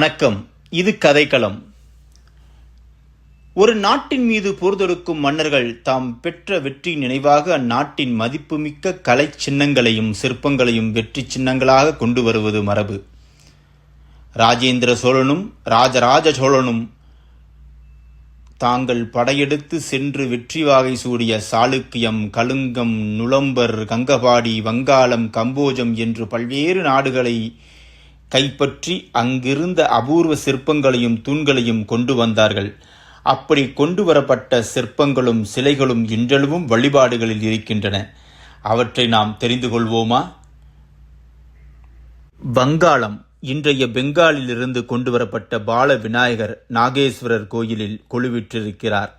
வணக்கம். இது கதைக்களம். ஒரு நாட்டின் மீது போர் தொடுக்கும் மன்னர்கள் தாம் பெற்ற வெற்றி நினைவாக அந்நாட்டின் மதிப்புமிக்க கலை சின்னங்களையும் சிற்பங்களையும் வெற்றி சின்னங்களாக கொண்டு வருவது மரபு. ராஜேந்திர சோழனும் ராஜராஜ சோழனும் தாங்கள் படையெடுத்து சென்று வெற்றி வாகை சூடிய சாளுக்கியம், கலுங்கம், நுளம்பர், கங்கபாடி, வங்காளம், கம்போஜம் என்று பல்வேறு நாடுகளை கைப்பற்றி அங்கிருந்த அபூர்வ சிற்பங்களையும் தூண்களையும் கொண்டு வந்தார்கள். அப்படி கொண்டு வரப்பட்ட சிற்பங்களும் சிலைகளும் இன்றளவும் வழிபாடுகளில் இருக்கின்றன. அவற்றை நாம் தெரிந்து கொள்வோமா? வங்காளம் இன்றைய பெங்காலிலிருந்து கொண்டு வரப்பட்ட பால விநாயகர் நாகேஸ்வரர் கோயிலில் கொலுவிற்றிருக்கிறார்.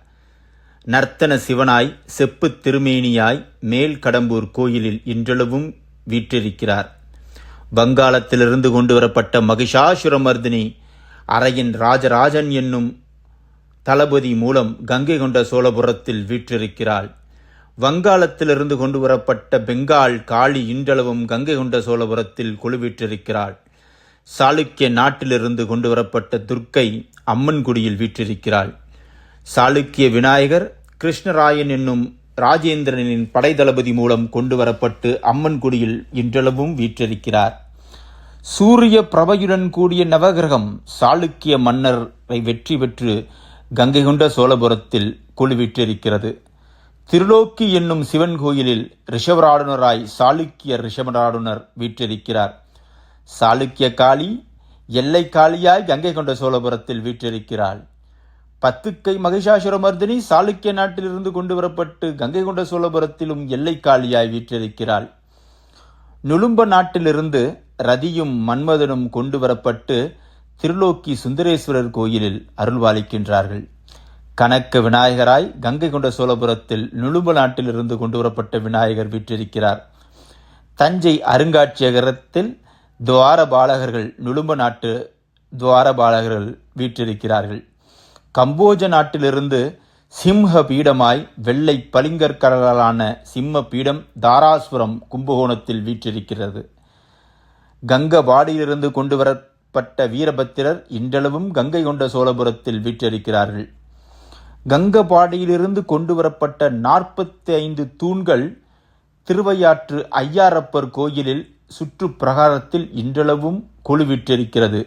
நர்த்தன சிவனாய் செப்பு திருமேனியாய் மேல் கடம்பூர் கோயிலில் இன்றளவும் வீற்றிருக்கிறார். வங்காளத்திலிருந்து கொண்டு வரப்பட்ட மகிஷாசுரமர்தினி அரையன் ராஜராஜன் என்னும் தளபதி மூலம் கங்கை கொண்ட சோழபுரத்தில் வீற்றிருக்கிறாள். வங்காளத்திலிருந்து கொண்டு வரப்பட்ட பெங்கால் காளி இன்றளவும் கங்கை கொண்ட சோழபுரத்தில் கொலுவிற்றிருக்கிறாள். சாளுக்கிய நாட்டிலிருந்து கொண்டு வரப்பட்ட துர்க்கை அம்மன்குடியில் வீற்றிருக்கிறாள். சாளுக்கிய விநாயகர் கிருஷ்ணராயன் என்னும் ராஜேந்திரனின் படைத்தளபதி மூலம் கொண்டு வரப்பட்டு அம்மன்குடியில் இன்றளவும் வீற்றிருக்கிறார். சூரிய பிரபையுடன் கூடிய நவகிரகம் சாளுக்கிய மன்னரை வெற்றி பெற்று கங்கை கொண்ட சோழபுரத்தில் கொலுவிற்றிருக்கிறது. திருலோக்கி என்னும் சிவன் கோயிலில் ரிஷபராடுனராய் சாளுக்கிய ரிஷபராடுனர் வீற்றிருக்கிறார். சாளுக்கிய காளி எல்லை காளியாய் கங்கை கொண்ட சோழபுரத்தில் வீற்றிருக்கிறாள். 10 கை மகிஷாசுரமர்தினி சாளுக்கிய நாட்டிலிருந்து கொண்டு வரப்பட்டு கங்கை கொண்ட சோழபுரத்திலும் எல்லை காளியாய் வீற்றிருக்கிறாள். நுளும்ப நாட்டிலிருந்து ரதியும் மன்மதனும் கொண்டு வரப்பட்டு திருலோக்கி சுந்தரேஸ்வரர் கோயிலில் அருள்வாளிக்கின்றார்கள். கனக்க விநாயகராய் கங்கை கொண்ட சோழபுரத்தில் நுளும்ப நாட்டிலிருந்து கொண்டு வரப்பட்ட விநாயகர் வீற்றிருக்கிறார். தஞ்சை அருங்காட்சியகத்தில் துவாரபாலகர்கள் நுளும்ப நாட்டு துவாரபாலகர்கள் வீற்றிருக்கிறார்கள். கம்போஜ நாட்டிலிருந்து சிம்ஹ பீடமாய் வெள்ளை பளிங்கற்களாலான சிம்ம பீடம் தாராசுரம் கும்பகோணத்தில் வீற்றிருக்கிறது. கங்கபாடியிலிருந்து கொண்டு வரப்பட்ட வீரபத்திரர் இன்றளவும் கங்கை கொண்ட சோழபுரத்தில் வீற்றிருக்கிறார்கள். கங்கபாடியிலிருந்து கொண்டு வரப்பட்ட 45 தூண்கள் திருவையாற்று ஐயாரப்பர் கோயிலில் சுற்று பிரகாரத்தில் இன்றளவும் கொலுவிற்றிருக்கிறது.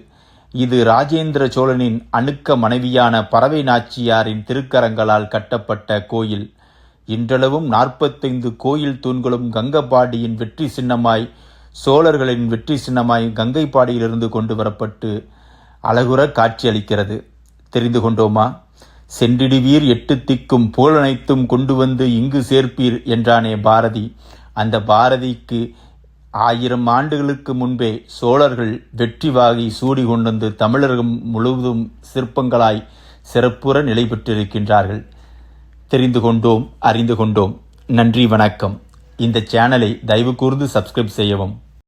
இது ராஜேந்திர சோழனின் அணுக்க மனைவியான பறவை நாச்சியாரின் திருக்கரங்களால் கட்டப்பட்ட கோயில். இன்றளவும் 45 கோயில் தூண்களும் கங்கபாடியின் வெற்றி சின்னமாய் சோழர்களின் வெற்றி சின்னமாய் கங்கைப்பாடியிலிருந்து கொண்டு வரப்பட்டு அழகுற காட்சியளிக்கிறது. தெரிந்து கொண்டோமா? சென்றிடுவீர் 8 திக்கும் புகழனைத்தும் கொண்டு வந்து இங்கு சேர்ப்பீர் என்றானே பாரதி. அந்த பாரதிக்கு 1000 ஆண்டுகளுக்கு முன்பே சோழர்கள் வெற்றி வாகை சூடி கொண்டு வந்து தமிழர்கள் முழுவதும் சிற்பங்களாய் சிறப்புற நிலை பெற்றிருக்கின்றார்கள். தெரிந்து கொண்டோம், அறிந்து கொண்டோம். நன்றி, வணக்கம். இந்த சேனலை தயவு கூர்ந்து சப்ஸ்கிரைப் செய்யவும்.